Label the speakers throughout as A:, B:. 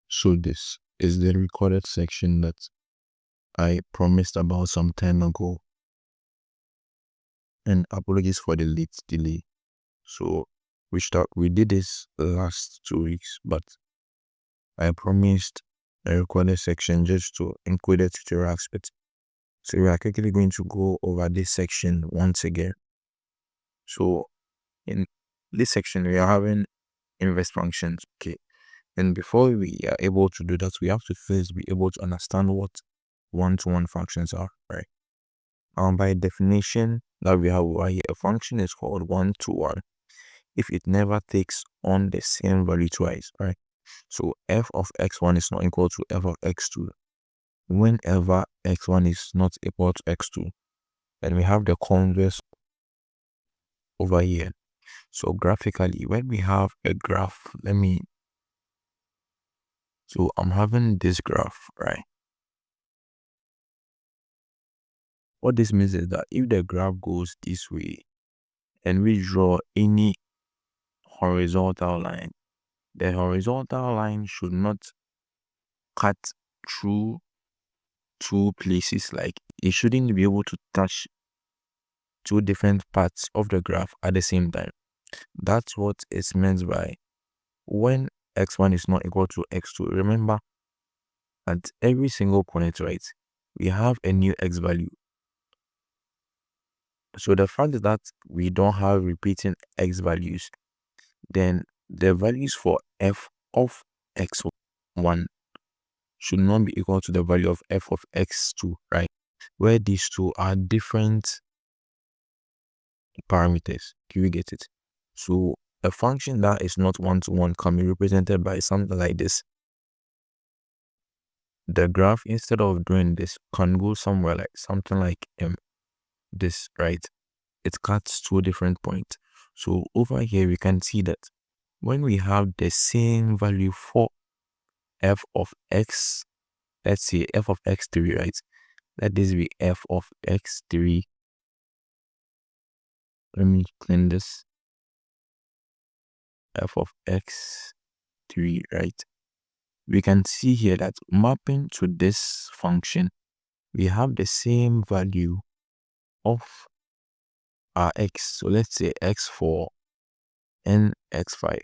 A: So this is the recorded section that I promised about some time ago, and apologies for the late delay. So we did this last 2 weeks, but I promised a recorded section just to include the tutorial aspect. So we are quickly going to go over this section once again. So in this section, we are having inverse functions. Okay. And before we are able to do that, we have to first be able to understand what one-to-one functions are, right? By definition that we have over here, a function is called one-to-one if it never takes on the same value twice, right? So f of x1 is not equal to f of x2 whenever x1 is not equal to x2. And we have the converse over here. So graphically, when we have a graph, so I'm having this graph, right? What this means is that if the graph goes this way and we draw any horizontal line, the horizontal line should not cut through two places. Like, it shouldn't be able to touch two different parts of the graph at the same time. That's what is meant by when x1 is not equal to x2. Remember, at every single point, right, we have a new x value. So the fact that we don't have repeating x values, then the values for f of x1 should not be equal to the value of f of x2, right? Where these two are different parameters. Do you get it? So a function that is not one-to-one can be represented by something like this. The graph, instead of doing this, can go somewhere like something like this, right? It cuts two different points. So over here we can see that when we have the same value for f of x, let's say f of x3, right? Let this be f of x3. Let me clean this. F of x3, right? We can see here that mapping to this function, we have the same value of our x. So let's say x4 and x5,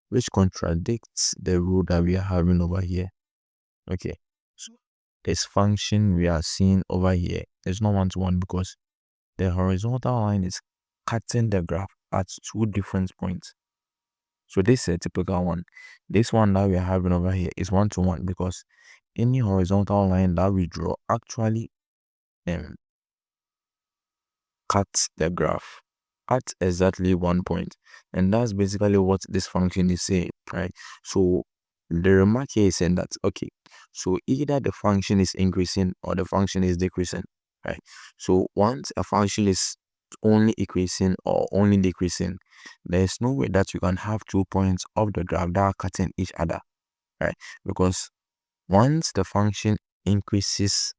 A: which contradicts the rule that we are having over here. Okay, so this function we are seeing over here is not one-to-one because the horizontal line is cutting the graph at two different points. So this is a typical one. This one that we are having over here is one-to-one because any horizontal line that we draw actually cuts the graph at exactly one point. And that's basically what this function is saying, right? So the remark here is saying that, okay, so either the function is increasing or the function is decreasing, right? So once a function is only increasing or only decreasing, there's no way that you can have 2 points of the graph that are cutting each other, right? Because once the function increases,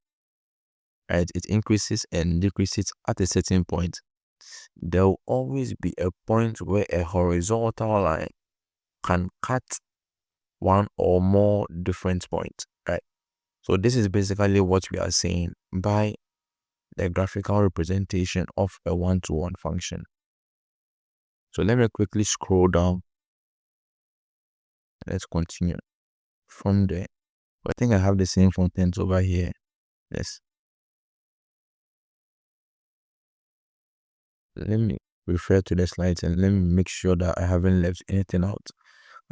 A: right, it increases and decreases at a certain point, there will always be a point where a horizontal line can cut one or more different points, right? So this is basically what we are saying by the graphical representation of a one-to-one function. So let me quickly scroll down. Let's continue from there. I think I have the same content over here. Yes. Let me refer to the slides and let me make sure that I haven't left anything out.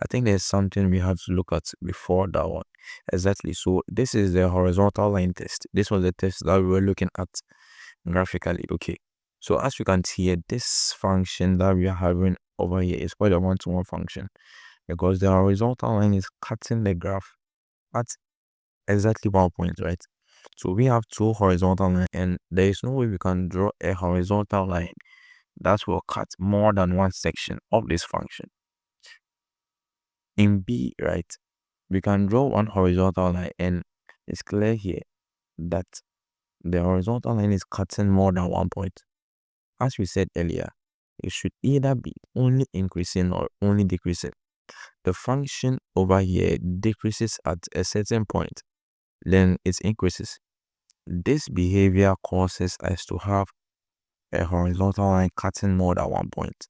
A: I think there's something we have to look at before that one. Exactly. So this is the horizontal line test. This was the test that we were looking at graphically. Okay. So as you can see here, this function that we are having over here is quite a one-to-one function because the horizontal line is cutting the graph at exactly 1 point, right? So we have two horizontal lines and there is no way we can draw a horizontal line that will cut more than one section of this function. In B, right, we can draw one horizontal line and it's clear here that the horizontal line is cutting more than 1 point. As we said earlier, it should either be only increasing or only decreasing. the function over here decreases at a certain point, then it increases. This behavior causes us to have a horizontal line cutting more than one point,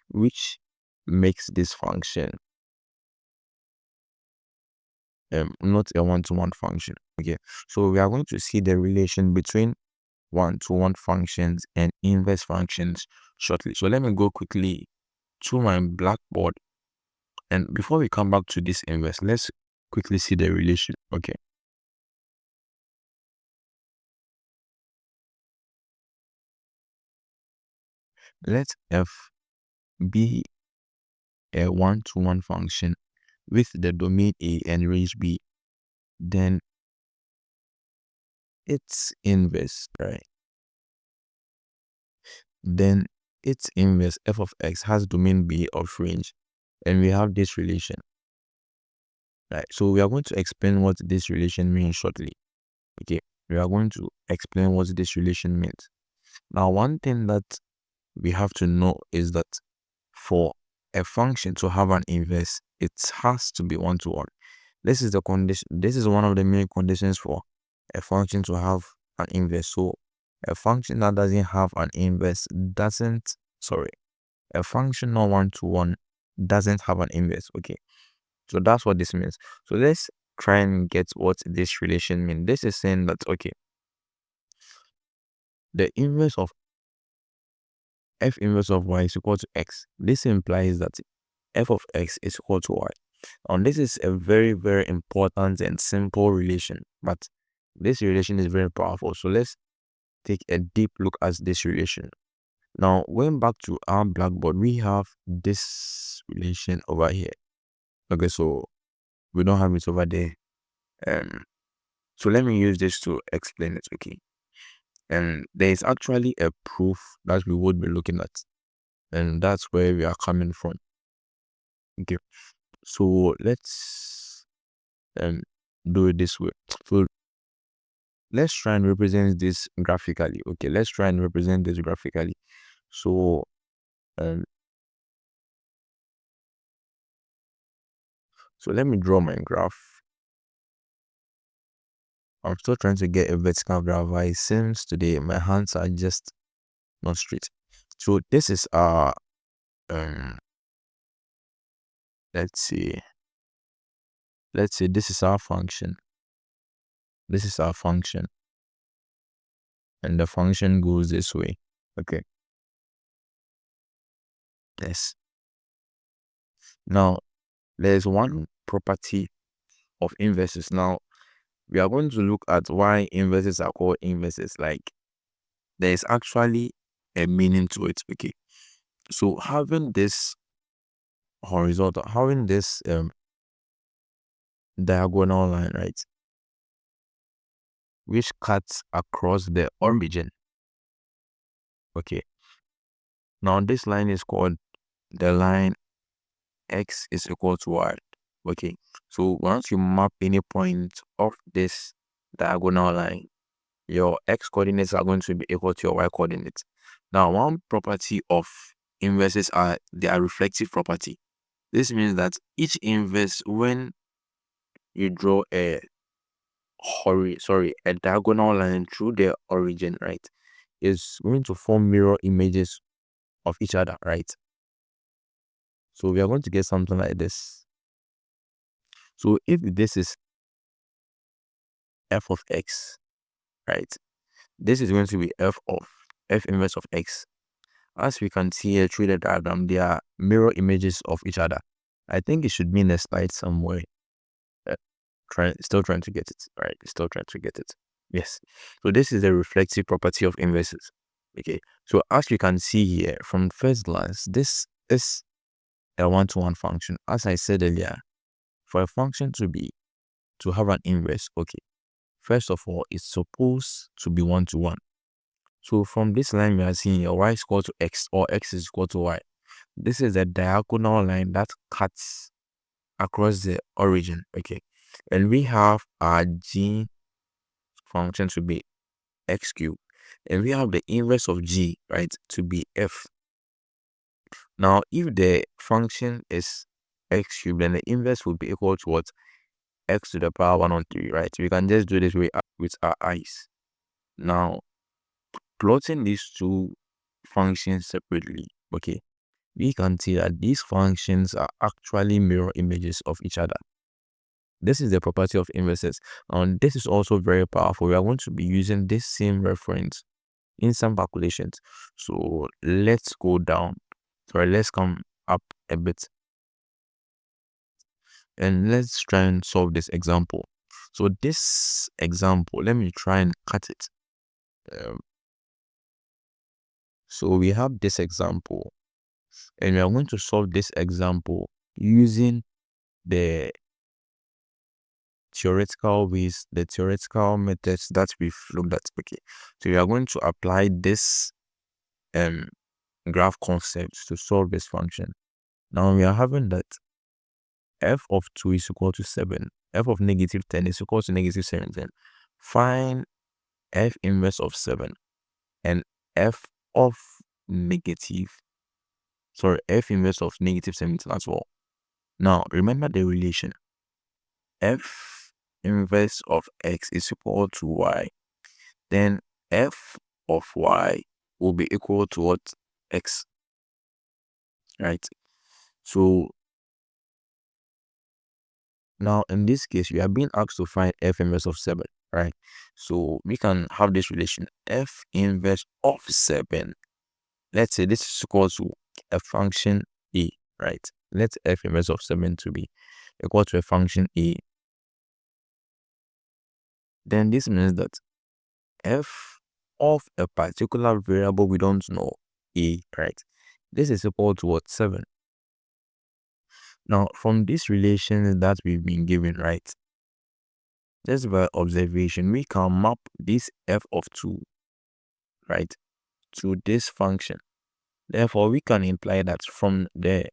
A: which makes this function not a one-to-one function. Okay, so we are going to see the relation between one-to-one functions and inverse functions shortly. So let me go quickly to my blackboard, and before we come back to this inverse, let's quickly see the relation. Okay, let f be a one-to-one function with the domain A and range B, then its inverse, right? Then its inverse f of x has domain B of range, and we have this relation, right? So we are going to explain what this relation means shortly. Okay, we are going to explain what this relation means. Now, one thing that we have to know is that for a function to have an inverse, it has to be one-to-one. This is the condition. This is one of the main conditions for a function to have an inverse. So a function that doesn't have an inverse doesn't, sorry, a function not one-to-one doesn't have an inverse. Okay, so that's what this means. So let's try and get what this relation means. This is saying that, okay, the inverse of f inverse of y is equal to x. This implies that f of x is equal to y. And this is a very, very important and simple relation, but this relation is very powerful. So let's take a deep look at this relation. Now, going back to our blackboard, we have this relation over here. Okay, so we don't have it over there. So let me use this to explain it. Okay, and there is actually a proof that we would be looking at, and that's where we are coming from. Okay, so let's do it this way. So let's try and represent this graphically. Okay, let's try and represent this graphically. So um so let me draw my graph. I'm still trying to get a vertical graph. It seems today my hands are just not straight. So this is our um let's see this is our function. This is our function, and the function goes this way. Okay, yes. Now there's one property of inverses. Now we are going to look at why inverses are called inverses. Like, there is actually a meaning to it. Okay, so having this horizontal, having this diagonal line, right, which cuts across the origin. Okay, now this line is called the line x is equal to y. Okay, so once you map any point of this diagonal line, your x coordinates are going to be equal to your y coordinates. Now, one property of inverses are their reflective property. This means that each inverse, when you draw a diagonal line through the origin, right, is going to form mirror images of each other, right? So we are going to get something like this. So if this is f of x, right, this is going to be f inverse of x. As we can see here through the diagram, they are mirror images of each other. I think it should be in the slide somewhere. Still trying to get it, right? Still trying to get it. Yes. So this is the reflective property of inverses. Okay. So as you can see here from first glance, this is a one-to-one function. As I said earlier, for a function to have an inverse, okay, first of all, it's supposed to be one-to-one. So from this line we are seeing here, y is equal to x or x is equal to y. This is a diagonal line that cuts across the origin. Okay, and we have our g function to be x cubed, and we have the inverse of g, right, to be f. Now if the function is x cubed, then the inverse will be equal to what? X to the power 1 on 3, right? We can just do this with our eyes. Now, plotting these two functions separately, okay, we can see that these functions are actually mirror images of each other. This is the property of inverses, and this is also very powerful. We are going to be using this same reference in some calculations. So let's go down. Sorry, let's come up a bit and let's try and solve this example. So this example, let me try and cut it. So we have this example, and we are going to solve this example using the theoretical ways, the theoretical methods that we've looked at. Okay, so we are going to apply this graph concepts to solve this function. Now we are having that f of 2 is equal to 7, f of negative 10 is equal to negative 17. Find f inverse of 7 and f of f inverse of negative 17 as well. Now remember the relation. F inverse of x is equal to y. Then f of y will be equal to what? X. Right? So now in this case, we are being asked to find f inverse of 7, right? So we can have this relation f inverse of 7. Let's say this is equal to a function a, right? Let f inverse of 7 to be equal to a function a. Then this means that f of a particular variable we don't know, a, right? This is equal to what? 7. Now, from this relation that we've been given, right, just by observation, we can map this f of 2, right, to this function. Therefore, we can imply that from the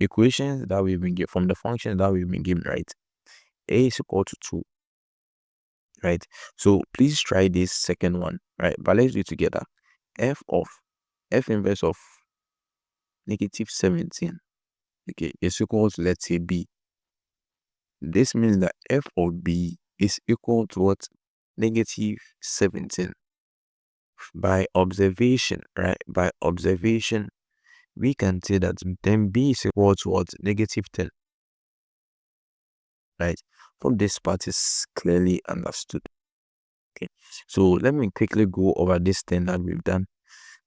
A: equations that we've been given, from the functions that we've been given, right, a is equal to 2, right? So please try this second one, right? But let's do it together. F inverse of negative 17, okay, is equal to, let's say, b. This means that f of b is equal to what? Negative 17. By observation, right? By observation, we can say that then b is equal to what? Negative 10. Right? From this part is clearly understood. Okay. So let me quickly go over this thing that we've done.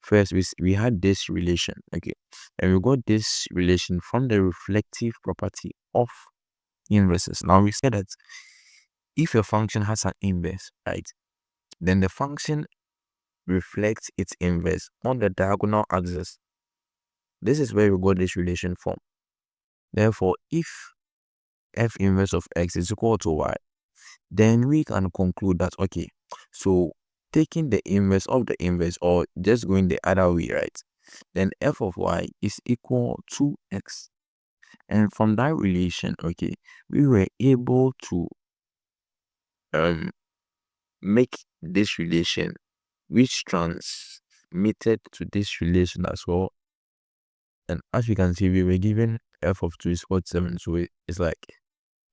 A: First, we had this relation, okay, and we got this relation from the reflective property of inverses. Now we said that if a function has an inverse, right, then the function reflects its inverse on the diagonal axis. This is where we got this relation from. Therefore, if f inverse of x is equal to y, then we can conclude that, okay, so taking the inverse of the inverse, or just going the other way, right, then f of y is equal to x. And from that relation, okay, we were able to make this relation, which transmitted to this relation as well. And as you can see, we were given f of 2 is equal to 7, so it's like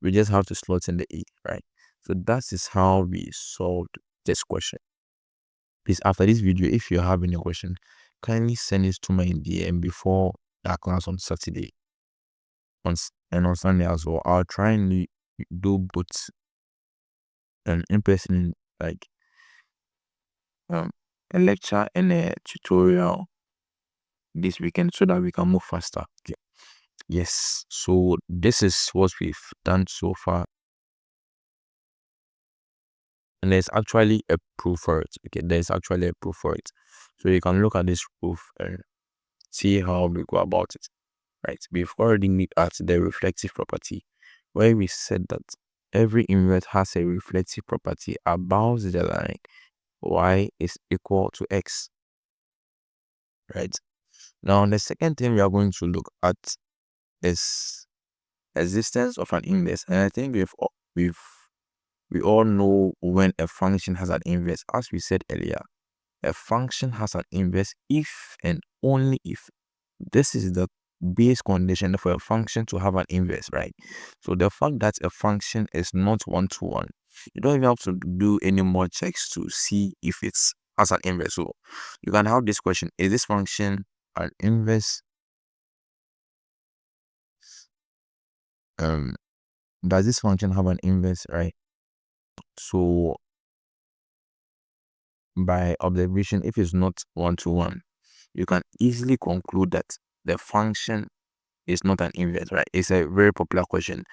A: we just have to slot in the a, right? So that is how we solved this question. Please, after this video, if you have any question, kindly send it to my DM before that class on Saturday and on Sunday as well. I'll try and do both an in-person, like a lecture and a tutorial this weekend so that we can move faster. Okay. Yes, so this is what we've done so far, and there's actually a proof for it. Okay, there's actually a proof for it, so you can look at this proof and see how we go about it. Right, we've already looked at the reflective property, where we said that every invert has a reflective property about the line y is equal to x. Right, now the second thing we are going to look at is existence of an inverse, and I think we all know when a function has an inverse. As we said earlier, a function has an inverse if and only if this is the base condition for a function to have an inverse, right? So the fact that a function is not one-to-one, you don't even have to do any more checks to see if it's has an inverse. So you can have this question: is this function an inverse? Um, does this function have an inverse, right? So by observation, if it's not one-to-one, you can easily conclude that the function is not an inverse, right? It's a very popular question.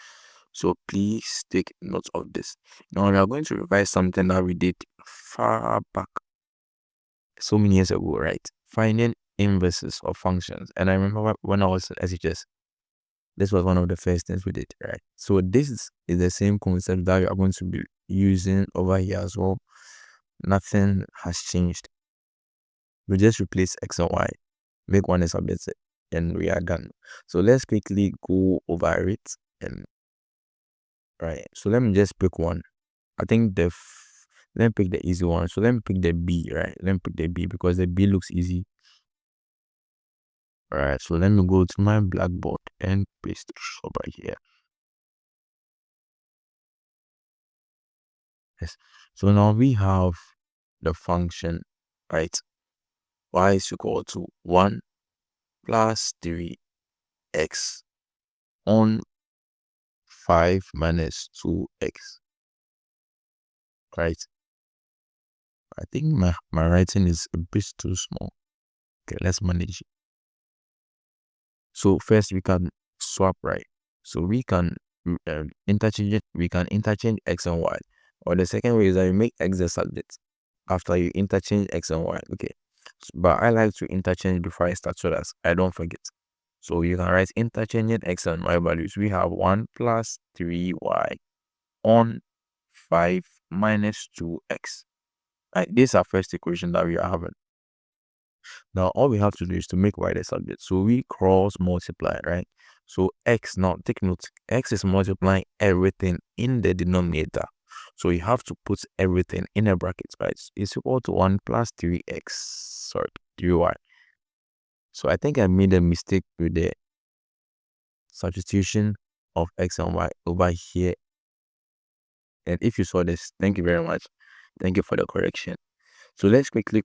A: So please take note of this. Now we are going to revise something that we did far back so many years ago, right? Finding inverses of functions. And I remember when I was at SHS, this was one of the first things we did, right? So this is the same concept that we are going to be using over here as well. Nothing has changed. We just replace X and Y, make one is subject, and we are done. So let's quickly go over it. And right, so let me just pick one. I think let me pick the easy one. So let me pick the B, right? Let me pick the B because the B looks easy. All right, so let me go to my blackboard and paste it over here. Yes. So now we have the function, right? Y is equal to 1 plus 3x on 5 minus 2x, right? I think my writing is a bit too small. Okay, let's manage it. So first we can swap, right? So we can interchange it. We can interchange x and y. Or the second way is that you make x the subject after you interchange x and y. Okay, but I like to interchange before I start so that I don't forget. So you can write interchanging x and y values. We have 1 plus 3y on 5 minus 2x. Right, this is our first equation that we are having. Now all we have to do is to make y the subject. So we cross multiply, right? So x, now take note, x is multiplying everything in the denominator. So you have to put everything in a bracket, right? It's equal to 1 plus 3x, sorry, 3y. So I think I made a mistake with the substitution of x and y over here. And if you saw this, thank you very much. Thank you for the correction. So let's quickly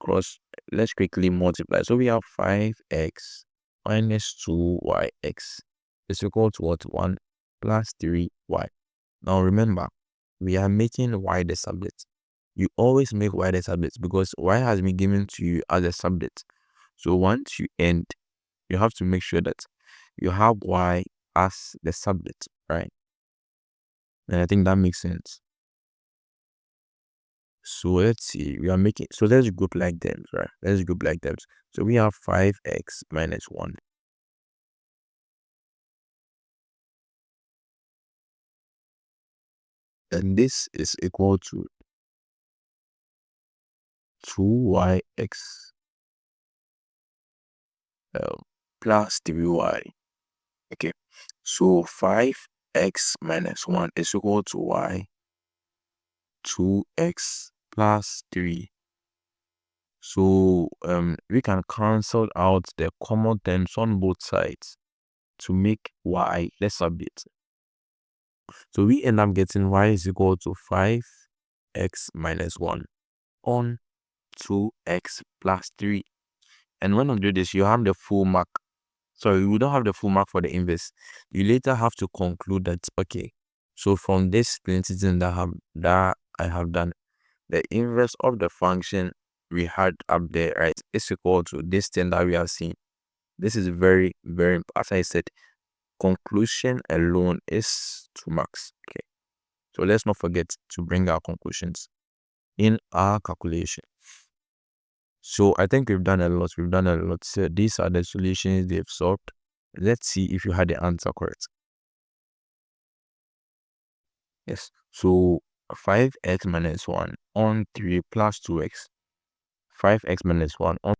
A: multiply. So we have 5x minus 2yx is equal to what? 1 plus 3y. Now remember, we are making y the subject. You always make y the subject because y has been given to you as a subject. So once you end, you have to make sure that you have y as the subject, right? And I think that makes sense. So let's see, we are making, so let's group like them, right? Let's group like them. So we have 5x minus 1. And this is equal to 2yx plus 3y. Okay, so 5x minus 1 is equal to y, 2x plus 3. So we can cancel out the common terms on both sides to make y the subject. So we end up getting y is equal to 5x minus 1 on 2x plus 3. And when I do this, you have the full mark. Sorry, we don't have the full mark for the inverse. You later have to conclude that, okay, so from this plenty thing that I have done, the inverse of the function we had up there, right, is equal to this thing that we have seen. This is very, very, as I said, conclusion alone is 2 marks. Okay, so let's not forget to bring our conclusions in our calculation. So I think we've done a lot. So these are the solutions they've solved. Let's see if you had the answer correct. Yes. So 5x minus 1 on 3 plus 2x. 5x minus 1 on